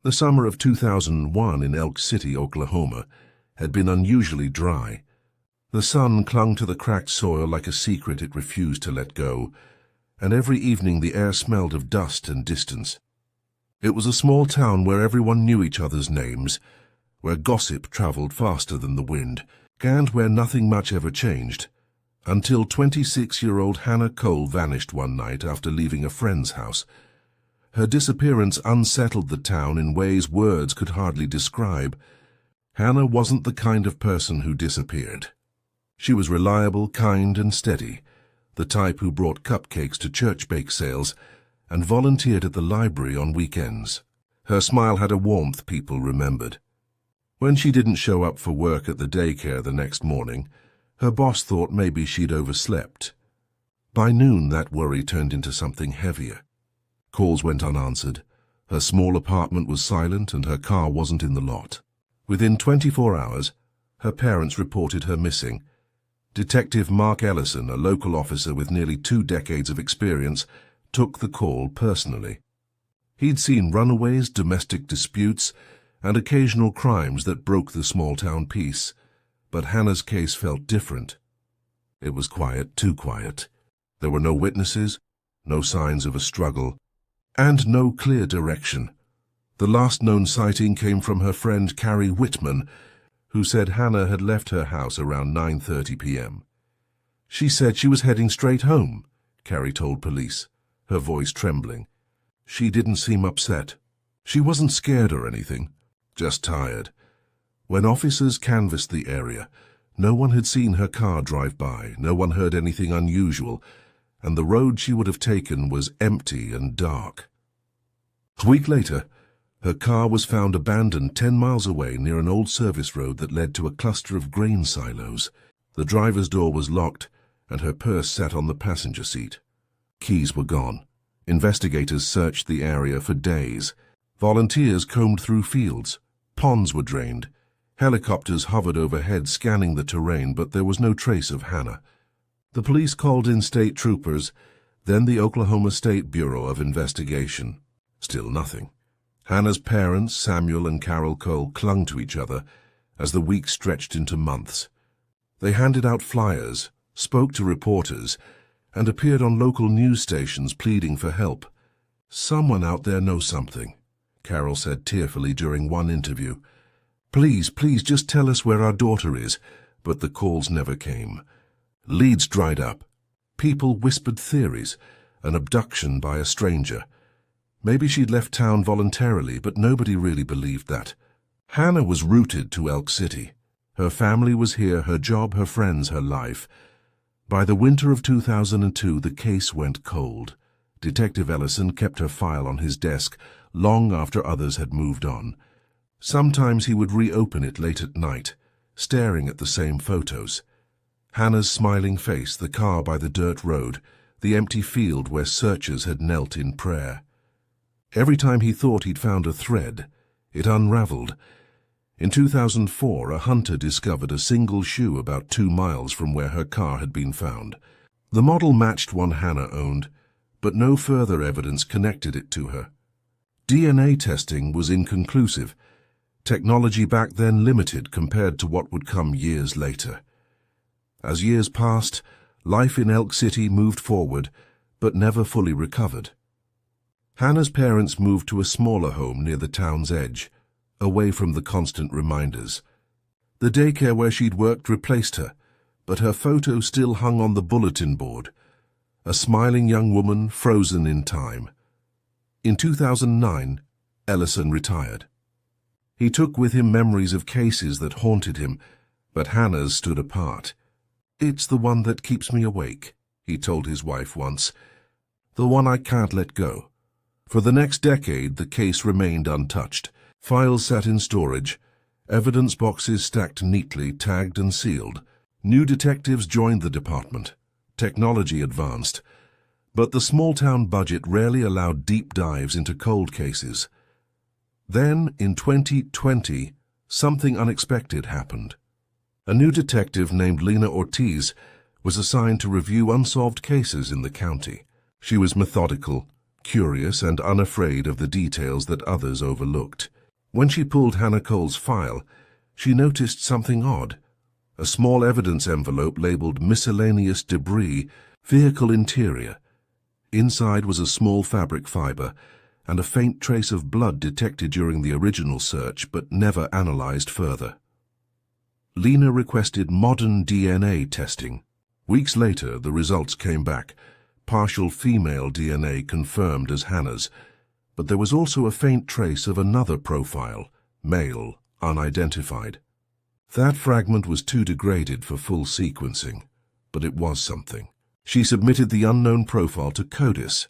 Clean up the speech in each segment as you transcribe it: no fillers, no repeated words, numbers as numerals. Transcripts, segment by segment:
The summer of 2001 in Elk City, Oklahoma, had been unusually dry. The sun clung to the cracked soil like a secret it refused to let go, and every evening the air smelled of dust and distance. It was a small town where everyone knew each other's names, where gossip traveled faster than the wind, and where nothing much ever changed, until 26-year-old Hannah Cole vanished one night after leaving a friend's house. Her disappearance unsettled the town in ways words could hardly describe. Hannah wasn't the kind of person who disappeared. She was reliable, kind, and steady, the type who brought cupcakes to church bake sales and volunteered at the library on weekends. Her smile had a warmth people remembered. When she didn't show up for work at the daycare the next morning, her boss thought maybe she'd overslept. By noon, that worry turned into something heavier. Calls went unanswered. Her small apartment was silent and her car wasn't in the lot. Within 24 hours, her parents reported her missing. Detective Mark Ellison, a local officer with nearly 2 decades of experience, took the call personally. He'd seen runaways, domestic disputes, and occasional crimes that broke the small-town peace. But Hannah's case felt different. It was quiet, too quiet. There were no witnesses, no signs of a struggle, and no clear direction. The last known sighting came from her friend Carrie Whitman, who said Hannah had left her house around 9:30 p.m. She said she was heading straight home, Carrie told police, her voice trembling. She didn't seem upset. She wasn't scared or anything, just tired. When officers canvassed the area, no one had seen her car drive by, no one heard anything unusual, and the road she would have taken was empty and dark. A week later, her car was found abandoned 10 miles away near an old service road that led to a cluster of grain silos. The driver's door was locked, and her purse sat on the passenger seat. Keys were gone. Investigators searched the area for days. Volunteers combed through fields. Ponds were drained. Helicopters hovered overhead scanning the terrain, but there was no trace of Hannah. The police called in state troopers, then the Oklahoma State Bureau of Investigation. Still nothing. Hannah's parents, Samuel and Carol Cole, clung to each other as the weeks stretched into months. They handed out flyers, spoke to reporters, and appeared on local news stations pleading for help. "Someone out there knows something," Carol said tearfully during one interview. "Please, please, just tell us where our daughter is," but the calls never came. Leads dried up. People whispered theories, an abduction by a stranger. Maybe she'd left town voluntarily, but nobody really believed that. Hannah was rooted to Elk City. Her family was here, her job, her friends, her life. By the winter of 2002, the case went cold. Detective Ellison kept her file on his desk long after others had moved on. Sometimes he would reopen it late at night, staring at the same photos. Hannah's smiling face, the car by the dirt road, the empty field where searchers had knelt in prayer. Every time he thought he'd found a thread, it unraveled. In 2004, a hunter discovered a single shoe about 2 miles from where her car had been found. The model matched one Hannah owned, but no further evidence connected it to her. DNA testing was inconclusive. Technology back then limited compared to what would come years later. As years passed, life in Elk City moved forward, but never fully recovered. Hannah's parents moved to a smaller home near the town's edge, away from the constant reminders. The daycare where she'd worked replaced her, but her photo still hung on the bulletin board, a smiling young woman frozen in time. In 2009, Ellison retired. He took with him memories of cases that haunted him, but Hannah's stood apart. "It's the one that keeps me awake," he told his wife once. "The one I can't let go." For the next decade, the case remained untouched. Files sat in storage, evidence boxes stacked neatly, tagged and sealed. New detectives joined the department. Technology advanced. But the small-town budget rarely allowed deep dives into cold cases. Then, in 2020, something unexpected happened. A new detective named Lena Ortiz was assigned to review unsolved cases in the county. She was methodical, curious and unafraid of the details that others overlooked. When she pulled Hannah Cole's file, she noticed something odd. A small evidence envelope labeled Miscellaneous Debris, Vehicle Interior. Inside was a small fabric fiber and a faint trace of blood detected during the original search but never analyzed further. Lena requested modern DNA testing. Weeks later, the results came back. Partial female DNA confirmed as Hannah's, but there was also a faint trace of another profile, male, unidentified. That fragment was too degraded for full sequencing, but it was something. She submitted the unknown profile to CODIS,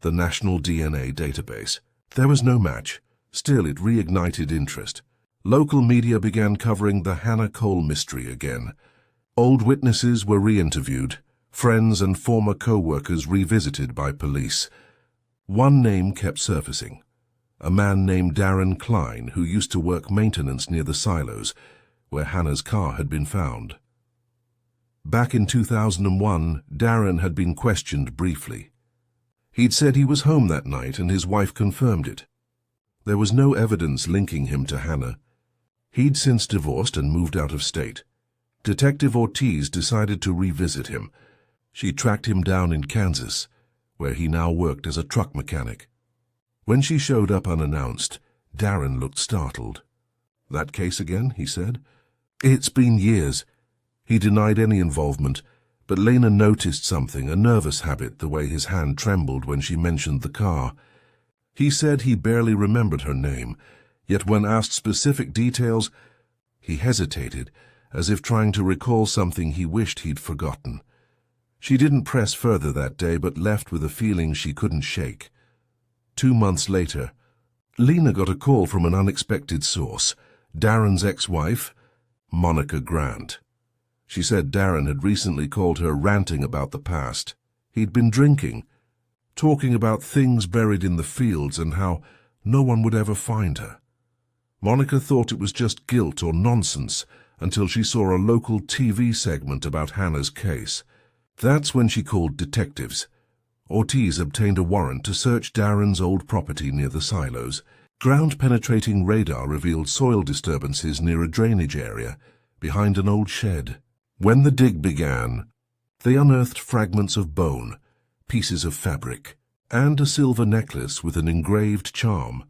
the National DNA Database. There was no match. Still, it reignited interest. Local media began covering the Hannah Cole mystery again. Old witnesses were re-interviewed, friends and former co-workers revisited by police. One name kept surfacing, a man named Darren Klein, who used to work maintenance near the silos, where Hannah's car had been found. Back in 2001, Darren had been questioned briefly. He'd said he was home that night and his wife confirmed it. There was no evidence linking him to Hannah. He'd since divorced and moved out of state. Detective Ortiz decided to revisit him. She tracked him down in Kansas, where he now worked as a truck mechanic. When she showed up unannounced, Darren looked startled. "That case again?" he said. "It's been years." He denied any involvement, but Lena noticed something, a nervous habit, the way his hand trembled when she mentioned the car. He said he barely remembered her name, yet when asked specific details, he hesitated, as if trying to recall something he wished he'd forgotten. She didn't press further that day, but left with a feeling she couldn't shake. 2 months later, Lena got a call from an unexpected source, Darren's ex-wife, Monica Grant. She said Darren had recently called her ranting about the past. He'd been drinking, talking about things buried in the fields and how no one would ever find her. Monica thought it was just guilt or nonsense until she saw a local TV segment about Hannah's case. That's when she called detectives. Ortiz obtained a warrant to search Darren's old property near the silos. Ground-penetrating radar revealed soil disturbances near a drainage area behind an old shed. When the dig began, they unearthed fragments of bone, pieces of fabric, and a silver necklace with an engraved charm,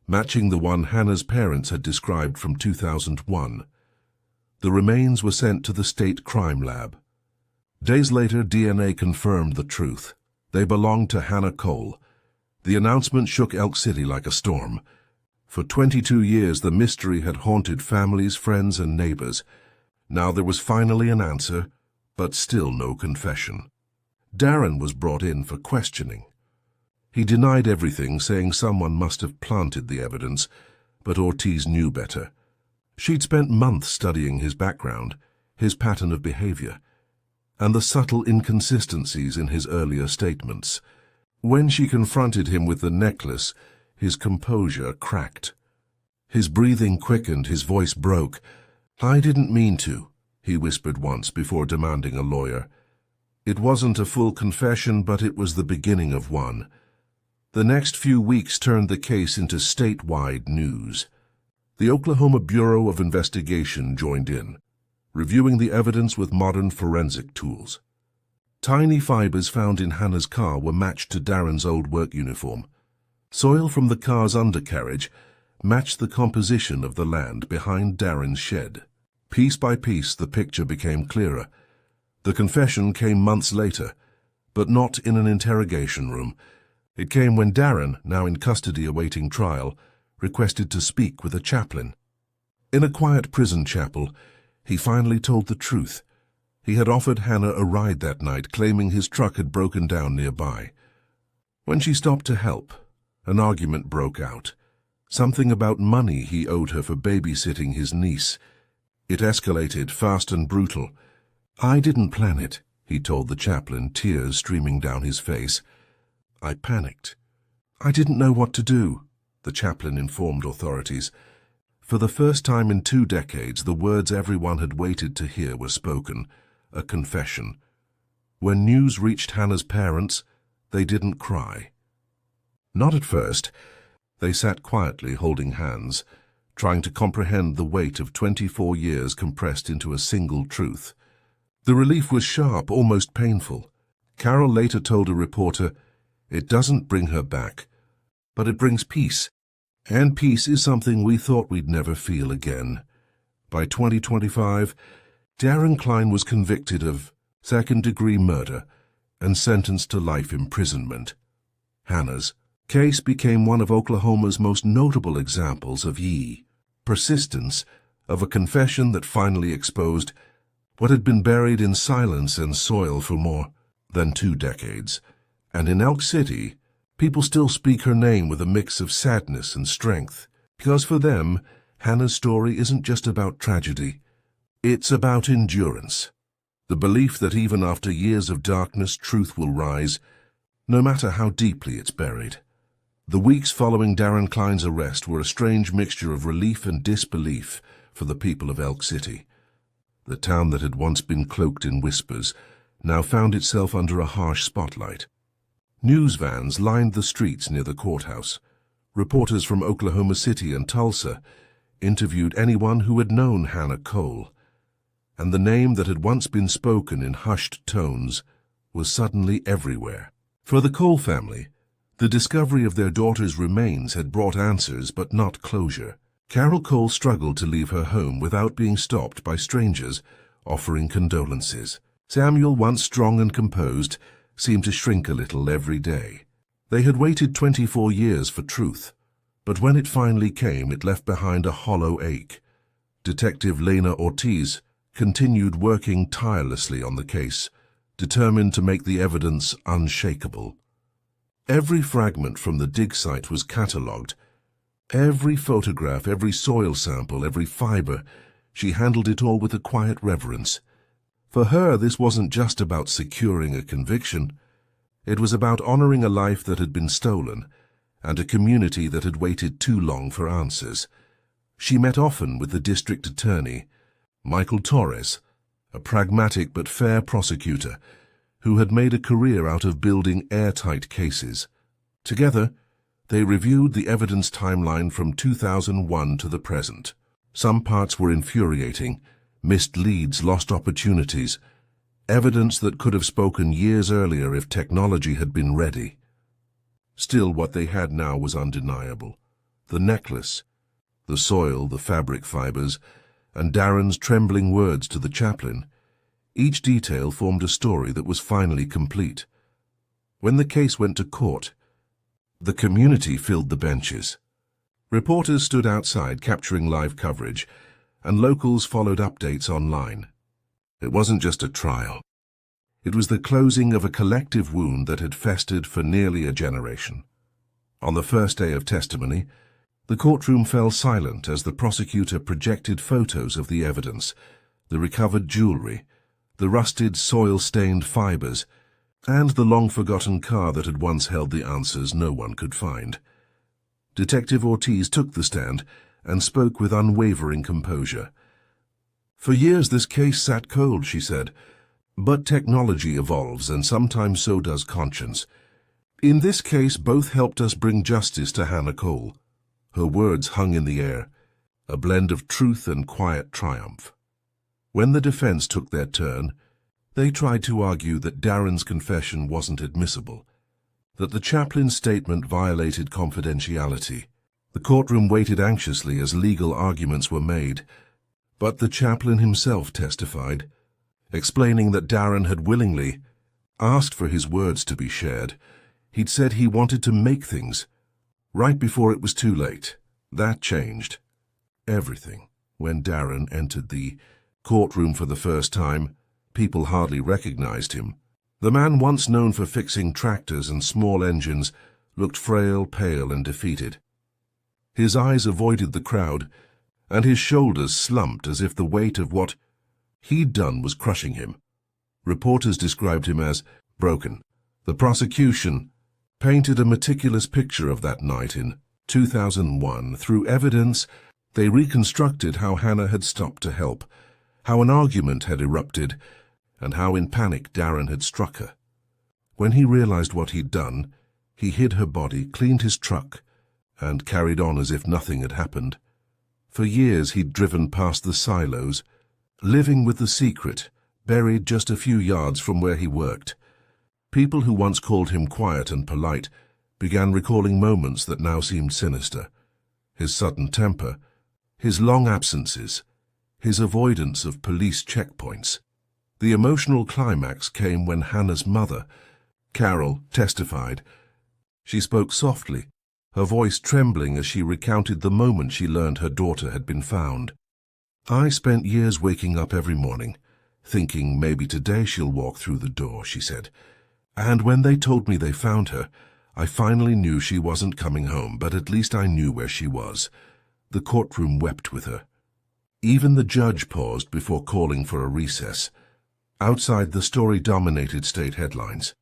matching the one Hannah's parents had described from 2001. The remains were sent to the state crime lab. Days later, DNA confirmed the truth. They belonged to Hannah Cole. The announcement shook Elk City like a storm. For 22 years, the mystery had haunted families, friends, and neighbors. Now there was finally an answer, but still no confession. Darren was brought in for questioning. He denied everything, saying someone must have planted the evidence, but Ortiz knew better. She'd spent months studying his background, his pattern of behavior, and the subtle inconsistencies in his earlier statements. When she confronted him with the necklace, his composure cracked. His breathing quickened, his voice broke. "I didn't mean to," he whispered once before demanding a lawyer. It wasn't a full confession, but it was the beginning of one. The next few weeks turned the case into statewide news. The Oklahoma Bureau of Investigation joined in, reviewing the evidence with modern forensic tools. Tiny fibers found in Hannah's car were matched to Darren's old work uniform. Soil from the car's undercarriage matched the composition of the land behind Darren's shed. Piece by piece, the picture became clearer. The confession came months later, but not in an interrogation room. It came when Darren, now in custody awaiting trial, requested to speak with a chaplain. In a quiet prison chapel, he finally told the truth. He had offered Hannah a ride that night, claiming his truck had broken down nearby. When she stopped to help, an argument broke out. Something about money he owed her for babysitting his niece. It escalated, fast and brutal. "I didn't plan it," he told the chaplain, tears streaming down his face. "I panicked. I didn't know what to do," the chaplain informed authorities. For the first time in 2 decades, the words everyone had waited to hear were spoken, a confession. When news reached Hannah's parents, they didn't cry. Not at first. They sat quietly holding hands, trying to comprehend the weight of 24 years compressed into a single truth. The relief was sharp, almost painful. Carol later told a reporter, "It doesn't bring her back, but it brings peace. And peace is something we thought we'd never feel again." By 2025, Darren Klein was convicted of second-degree murder and sentenced to life imprisonment. Hannah's case became one of Oklahoma's most notable examples of persistence, of a confession that finally exposed what had been buried in silence and soil for more than 2 decades. And in Elk City, people still speak her name with a mix of sadness and strength, because for them, Hannah's story isn't just about tragedy. It's about endurance. The belief that even after years of darkness, truth will rise, no matter how deeply it's buried. The weeks following Darren Klein's arrest were a strange mixture of relief and disbelief for the people of Elk City. The town that had once been cloaked in whispers now found itself under a harsh spotlight. News vans lined the streets near the courthouse. Reporters from Oklahoma City and Tulsa interviewed anyone who had known Hannah Cole, and the name that had once been spoken in hushed tones was suddenly everywhere. For the Cole family, the discovery of their daughter's remains had brought answers but not closure. Carol Cole struggled to leave her home without being stopped by strangers offering condolences. Samuel, once strong and composed, seemed to shrink a little every day. They had waited 24 years for truth, but when it finally came, it left behind a hollow ache. Detective Lena Ortiz continued working tirelessly on the case, determined to make the evidence unshakable. Every fragment from the dig site was catalogued. Every photograph, every soil sample, every fiber, she handled it all with a quiet reverence. For her, this wasn't just about securing a conviction. It was about honoring a life that had been stolen and a community that had waited too long for answers. She met often with the district attorney, Michael Torres, a pragmatic but fair prosecutor who had made a career out of building airtight cases. Together, they reviewed the evidence timeline from 2001 to the present. Some parts were infuriating: missed leads, lost opportunities, evidence that could have spoken years earlier if technology had been ready. Still, what they had now was undeniable. The necklace, the soil, the fabric fibers, and Darren's trembling words to the chaplain. Each detail formed a story that was finally complete. When the case went to court, the community filled the benches. Reporters stood outside capturing live coverage, and locals followed updates online. It wasn't just a trial. It was the closing of a collective wound that had festered for nearly a generation. On the first day of testimony, the courtroom fell silent as the prosecutor projected photos of the evidence, the recovered jewelry, the rusted, soil-stained fibers, and the long-forgotten car that had once held the answers no one could find. Detective Ortiz took the stand and spoke with unwavering composure. "For years this case sat cold," she said, "but technology evolves, and sometimes so does conscience. In this case, both helped us bring justice to Hannah Cole." Her words hung in the air, a blend of truth and quiet triumph. When the defense took their turn, they tried to argue that Darren's confession wasn't admissible, that the chaplain's statement violated confidentiality. The courtroom waited anxiously as legal arguments were made, but the chaplain himself testified, explaining that Darren had willingly asked for his words to be shared. He'd said he wanted to make things right before it was too late. That changed everything when Darren entered the courtroom for the first time. People hardly recognized him. The man once known for fixing tractors and small engines looked frail, pale, and defeated. His eyes avoided the crowd, and his shoulders slumped as if the weight of what he'd done was crushing him. Reporters described him as broken. The prosecution painted a meticulous picture of that night in 2001. Through evidence, they reconstructed how Hannah had stopped to help, how an argument had erupted, and how in panic Darren had struck her. When he realized what he'd done, He hid her body, cleaned his truck, and carried on as if nothing had happened. For years he'd driven past the silos, living with the secret, buried just a few yards from where he worked. People who once called him quiet and polite began recalling moments that now seemed sinister. His sudden temper, his long absences, his avoidance of police checkpoints. The emotional climax came when Hannah's mother, Carol, testified. She spoke softly, her voice trembling as she recounted the moment she learned her daughter had been found. "I spent years waking up every morning, thinking maybe today she'll walk through the door," she said. "And when they told me they found her, I finally knew she wasn't coming home, but at least I knew where she was." The courtroom wept with her. Even the judge paused before calling for a recess. Outside, the story dominated state headlines.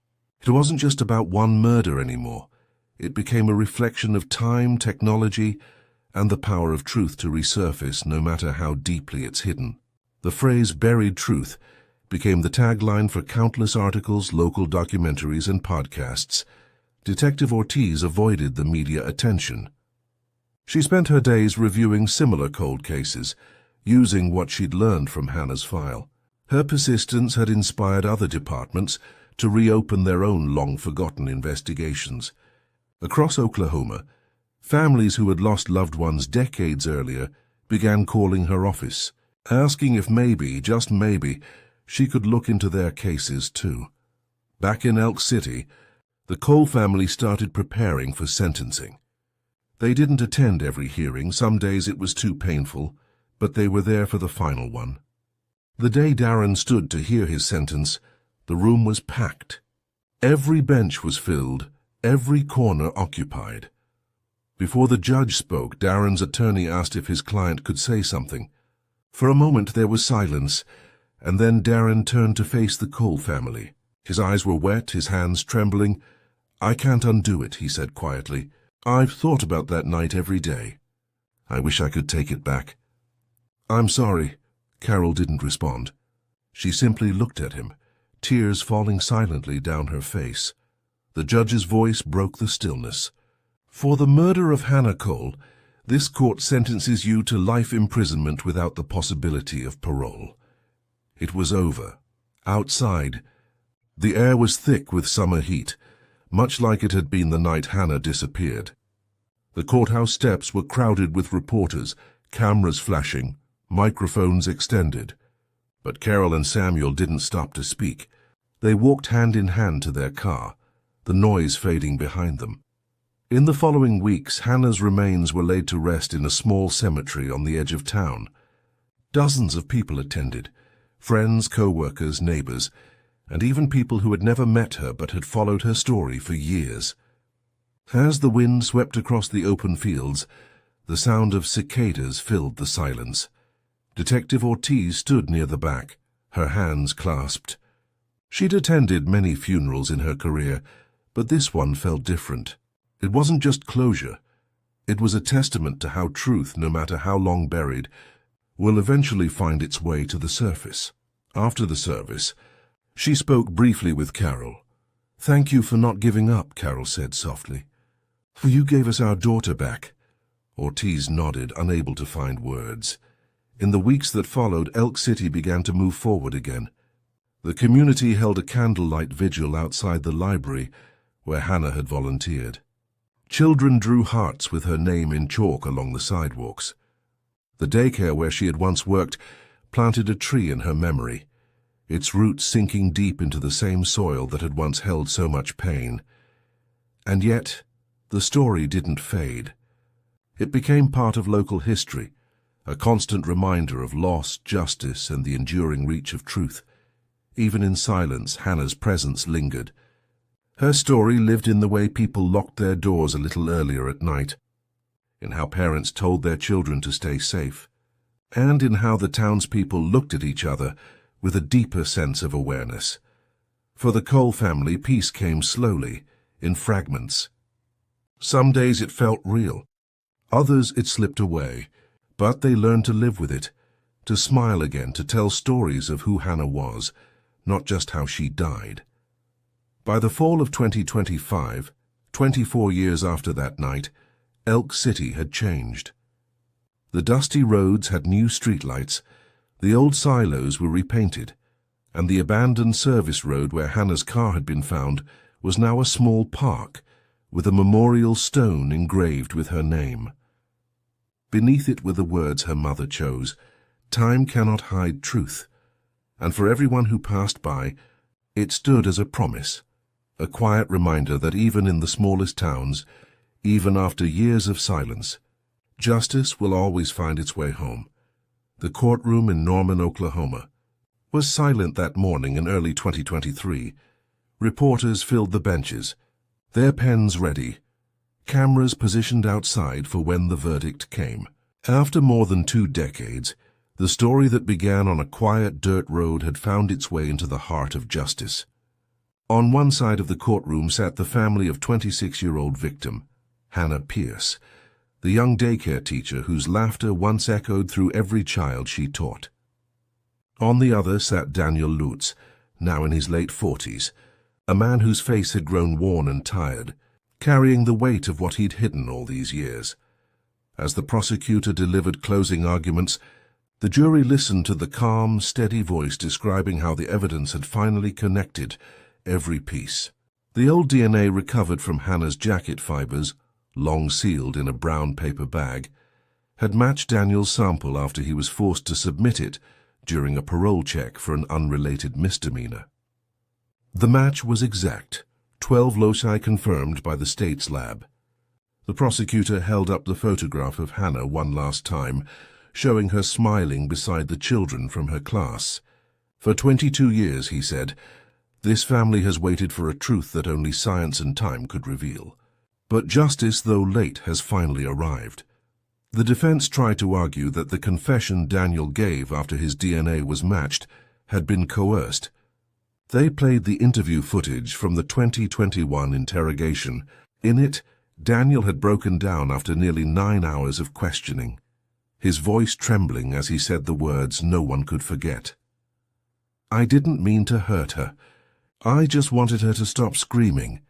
It wasn't just about one murder anymore. It became a reflection of time, technology, and the power of truth to resurface no matter how deeply it's hidden. The phrase "buried truth" became the tagline for countless articles, local documentaries, and podcasts. Detective Ortiz avoided the media attention. She spent her days reviewing similar cold cases, using what she'd learned from Hannah's file. Her persistence had inspired other departments to reopen their own long-forgotten investigations. Across Oklahoma, families who had lost loved ones decades earlier began calling her office, asking if maybe, just maybe, she could look into their cases too. Back in Elk City, the Cole family started preparing for sentencing. They didn't attend every hearing. Some days it was too painful, but they were there for the final one. The day Darren stood to hear his sentence, the room was packed. Every bench was filled, every corner occupied. Before the judge spoke, Darren's attorney asked if his client could say something. For a moment there was silence, and then Darren turned to face the Cole family. His eyes were wet, his hands trembling. "I can't undo it," he said quietly. "I've thought about that night every day. I wish I could take it back." "I'm sorry." Carol didn't respond. She simply looked at him, tears falling silently down her face. The judge's voice broke the stillness. "For the murder of Hannah Cole, this court sentences you to life imprisonment without the possibility of parole." It was over. Outside, the air was thick with summer heat, much like it had been the night Hannah disappeared. The courthouse steps were crowded with reporters, cameras flashing, microphones extended. But Carol and Samuel didn't stop to speak. They walked hand in hand to their car, the noise fading behind them. In the following weeks, Hannah's remains were laid to rest in a small cemetery on the edge of town. Dozens of people attended, friends, co-workers, neighbors, and even people who had never met her but had followed her story for years. As the wind swept across the open fields, the sound of cicadas filled the silence. Detective Ortiz stood near the back, her hands clasped. She'd attended many funerals in her career, but this one felt different. It wasn't just closure. It was a testament to how truth, no matter how long buried, will eventually find its way to the surface. After the service, she spoke briefly with Carol. "Thank you for not giving up," Carol said softly. "You gave us our daughter back." Ortiz nodded, unable to find words. In the weeks that followed, Elk City began to move forward again. The community held a candlelight vigil outside the library where Hannah had volunteered. Children drew hearts with her name in chalk along the sidewalks. The daycare where she had once worked planted a tree in her memory, its roots sinking deep into the same soil that had once held so much pain. And yet, the story didn't fade. It became part of local history, a constant reminder of loss, justice, and the enduring reach of truth. Even in silence, Hannah's presence lingered. Her story lived in the way people locked their doors a little earlier at night, in how parents told their children to stay safe, and in how the townspeople looked at each other with a deeper sense of awareness. For the Cole family, peace came slowly, in fragments. Some days it felt real. Others it slipped away. But they learned to live with it, to smile again, to tell stories of who Hannah was, not just how she died. By the fall of 2025, 24 years after that night, Elk City had changed. The dusty roads had new streetlights, the old silos were repainted, and the abandoned service road where Hannah's car had been found was now a small park with a memorial stone engraved with her name. Beneath it were the words her mother chose, "Time cannot hide truth," and for everyone who passed by, it stood as a promise, a quiet reminder that even in the smallest towns, even after years of silence, justice will always find its way home. The courtroom in Norman, Oklahoma, was silent that morning in early 2023. Reporters filled the benches, their pens ready, cameras positioned outside for when the verdict came. After more than 2 decades, the story that began on a quiet dirt road had found its way into the heart of justice. On one side of the courtroom sat the family of 26-year-old victim, Hannah Pierce, the young daycare teacher whose laughter once echoed through every child she taught. On the other sat Daniel Lutz, now in his late 40s, a man whose face had grown worn and tired, carrying the weight of what he'd hidden all these years. As the prosecutor delivered closing arguments, the jury listened to the calm, steady voice describing how the evidence had finally connected every piece. The old DNA recovered from Hannah's jacket fibers, long sealed in a brown paper bag, had matched Daniel's sample after he was forced to submit it during a parole check for an unrelated misdemeanor. The match was exact, 12 loci confirmed by the state's lab. The prosecutor held up the photograph of Hannah one last time, showing her smiling beside the children from her class. For 22 years, he said, this family has waited for a truth that only science and time could reveal. But justice, though late, has finally arrived. The defense tried to argue that the confession Daniel gave after his DNA was matched had been coerced. They played the interview footage from the 2021 interrogation. In it, Daniel had broken down after nearly 9 hours of questioning, his voice trembling as he said the words no one could forget. "I didn't mean to hurt her. I just wanted her to stop screaming."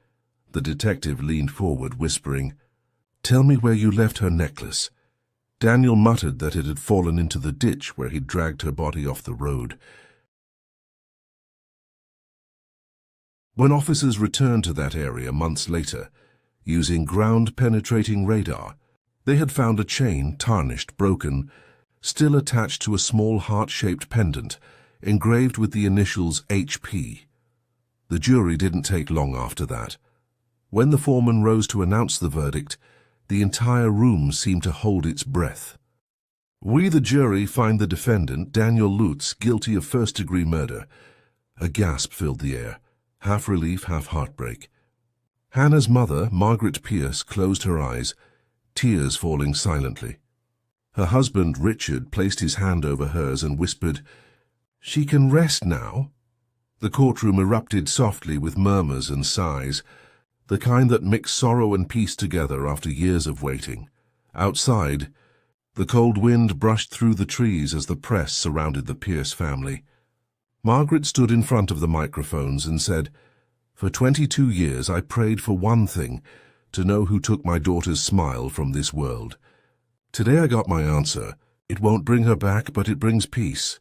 The detective leaned forward, whispering, "Tell me where you left her necklace." Daniel muttered that it had fallen into the ditch where he'd dragged her body off the road. When officers returned to that area months later, using ground-penetrating radar, they had found a chain, tarnished, broken, still attached to a small heart-shaped pendant, engraved with the initials HP. The jury didn't take long after that. When the foreman rose to announce the verdict, the entire room seemed to hold its breath. "We, the jury, find the defendant, Daniel Lutz, guilty of first-degree murder." A gasp filled the air, half relief, half heartbreak. Hannah's mother, Margaret Pierce, closed her eyes, tears falling silently. Her husband, Richard, placed his hand over hers and whispered, "She can rest now." The courtroom erupted softly with murmurs and sighs, the kind that mix sorrow and peace together after years of waiting. Outside, the cold wind brushed through the trees as the press surrounded the Pierce family. Margaret stood in front of the microphones and said, "For 22 years I prayed for one thing, to know who took my daughter's smile from this world. Today I got my answer. It won't bring her back, but it brings peace."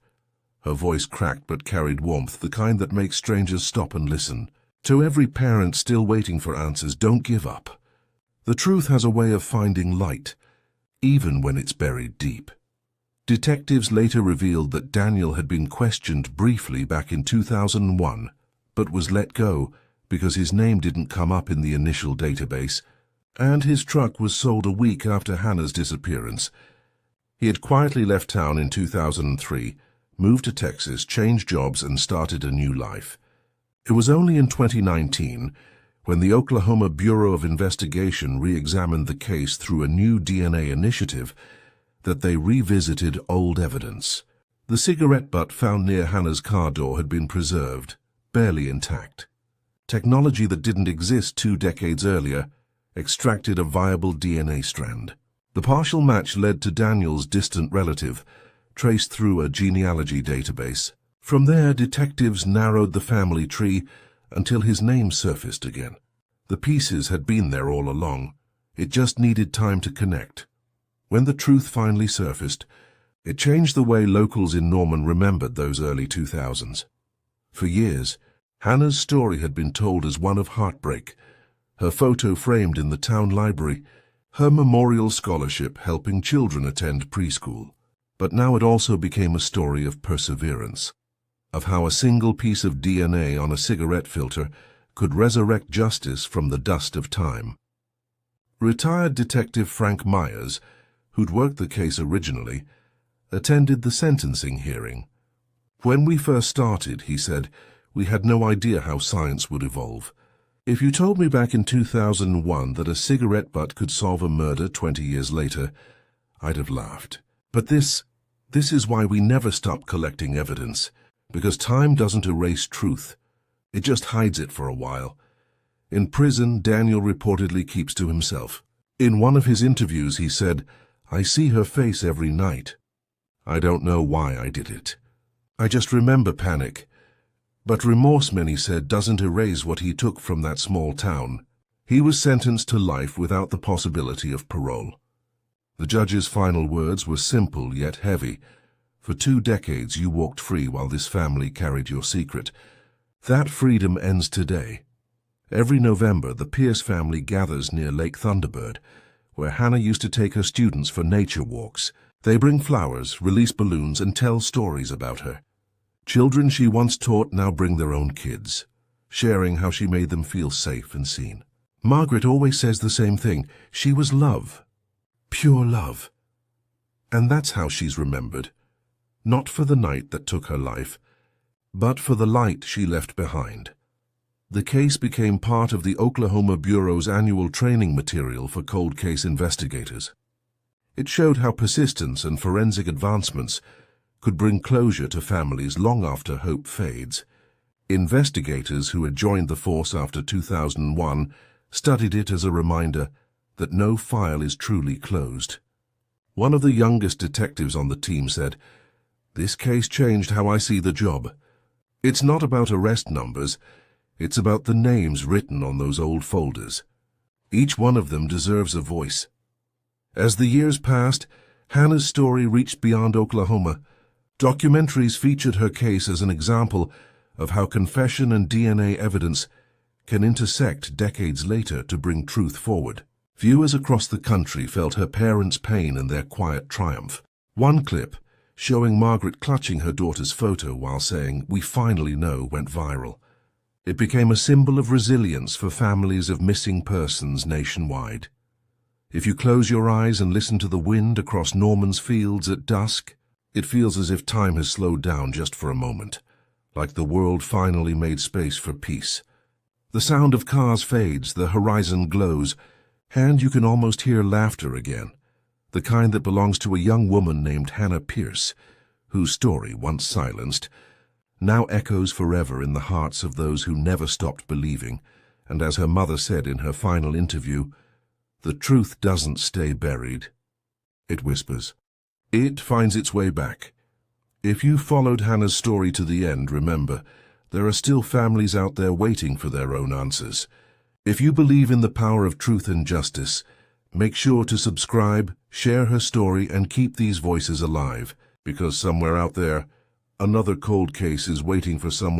Her voice cracked but carried warmth, the kind that makes strangers stop and listen. To every parent still waiting for answers, don't give up. The truth has a way of finding light, even when it's buried deep. Detectives later revealed that Daniel had been questioned briefly back in 2001, but was let go because his name didn't come up in the initial database, and his truck was sold a week after Hannah's disappearance. He had quietly left town in 2003, moved to Texas, changed jobs, and started a new life. It was only in 2019, when the Oklahoma Bureau of Investigation re-examined the case through a new DNA initiative, that they revisited old evidence. The cigarette butt found near Hannah's car door had been preserved, barely intact. Technology that didn't exist 2 decades earlier extracted a viable DNA strand. The partial match led to Daniel's distant relative, traced through a genealogy database. From there, detectives narrowed the family tree until his name surfaced again. The pieces had been there all along. It just needed time to connect. When the truth finally surfaced, it changed the way locals in Norman remembered those early 2000s. For years, Hannah's story had been told as one of heartbreak, her photo framed in the town library, her memorial scholarship helping children attend preschool. But now it also became a story of perseverance, of how a single piece of DNA on a cigarette filter could resurrect justice from the dust of time. Retired Detective Frank Myers, who'd worked the case originally, attended the sentencing hearing. "When we first started," he said, "we had no idea how science would evolve. If you told me back in 2001 that a cigarette butt could solve a murder 20 years later, I'd have laughed. But this is why we never stop collecting evidence, because time doesn't erase truth. It just hides it for a while." In prison, Daniel reportedly keeps to himself. In one of his interviews, he said, "I see her face every night. I don't know why I did it. I just remember panic." But remorse, many said, doesn't erase what he took from that small town. He was sentenced to life without the possibility of parole. The judge's final words were simple yet heavy. "For 2 decades you walked free while this family carried your secret. That freedom ends today." Every November, the Pierce family gathers near Lake Thunderbird, where Hannah used to take her students for nature walks. They bring flowers, release balloons, and tell stories about her. Children she once taught now bring their own kids, sharing how she made them feel safe and seen. Margaret always says the same thing. She was love. Pure love. And that's how she's remembered. Not for the night that took her life, but for the light she left behind. The case became part of the Oklahoma Bureau's annual training material for cold case investigators. It showed how persistence and forensic advancements could bring closure to families long after hope fades. Investigators who had joined the force after 2001 studied it as a reminder that no file is truly closed. One of the youngest detectives on the team said, "This case changed how I see the job. It's not about arrest numbers, it's about the names written on those old folders. Each one of them deserves a voice." As the years passed, Hannah's story reached beyond Oklahoma. Documentaries featured her case as an example of how confession and DNA evidence can intersect decades later to bring truth forward. Viewers across the country felt her parents' pain and their quiet triumph. One clip, showing Margaret clutching her daughter's photo while saying, "We finally know," went viral. It became a symbol of resilience for families of missing persons nationwide. If you close your eyes and listen to the wind across Norman's fields at dusk, it feels as if time has slowed down just for a moment, like the world finally made space for peace. The sound of cars fades, the horizon glows, and you can almost hear laughter again, the kind that belongs to a young woman named Hannah Pierce, whose story, once silenced, now echoes forever in the hearts of those who never stopped believing. And as her mother said in her final interview, "The truth doesn't stay buried. It whispers. It finds its way back." If you followed Hannah's story to the end, remember, there are still families out there waiting for their own answers. If you believe in the power of truth and justice, make sure to subscribe, share her story, and keep these voices alive, because somewhere out there, another cold case is waiting for someone